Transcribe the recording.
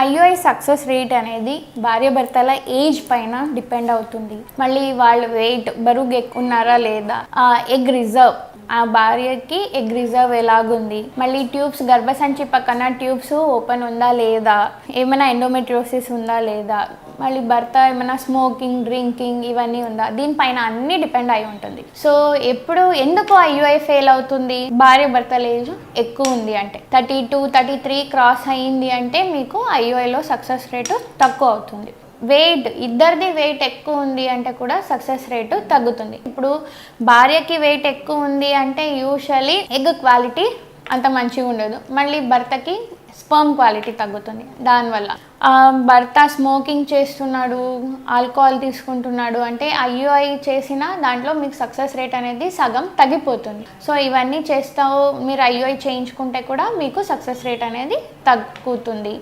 IUI success rate అనేది భార్యాభర్తల age పైన డిపెండ్ అవుతుంది. మళ్ళీ వాళ్ళ వెయిట్ బరువు ఉన్నారా లేదా, ఎగ్ రిజర్వ్ ఆ భార్యకి ఎగ్ రిజర్వ్ ఎలాగుంది, మళ్ళీ ట్యూబ్స్ గర్భసంచి పక్కన ట్యూబ్స్ ఓపెన్ ఉందా లేదా, ఏమైనా ఎండోమెట్రియోసిస్ ఉందా లేదా, మళ్ళీ భర్త ఏమైనా స్మోకింగ్ డ్రింకింగ్ ఇవన్నీ ఉందా, దీనిపైన అన్నీ డిపెండ్ అయి ఉంటుంది. సో ఎందుకు ఐయుఐ ఫెయిల్ అవుతుంది, భార్య భర్తల ఏజ్ ఎక్కువ ఉంది అంటే 32 33 క్రాస్ అయ్యింది అంటే మీకు ఐయుఐలో సక్సెస్ రేటు తక్కువ అవుతుంది. ఇద్దరిది వెయిట్ ఎక్కువ ఉంది అంటే కూడా సక్సెస్ రేటు తగ్గుతుంది. ఇప్పుడు భార్యకి వెయిట్ ఎక్కువ ఉంది అంటే యూజువల్లీ ఎగ్ క్వాలిటీ అంత మంచిగా ఉండదు, మళ్ళీ భర్తకి స్పర్మ్ క్వాలిటీ తగ్గుతుంది. దానివల్ల భర్త స్మోకింగ్ చేస్తున్నాడు, ఆల్కహాల్ తీసుకుంటున్నాడు అంటే ఐయుఐ చేసిన దాంట్లో మీకు సక్సెస్ రేట్ అనేది సగం తగ్గిపోతుంది. సో ఇవన్నీ మీరు ఐయుఐ చేయించుకుంటే కూడా మీకు సక్సెస్ రేట్ అనేది తగ్గుతుంది.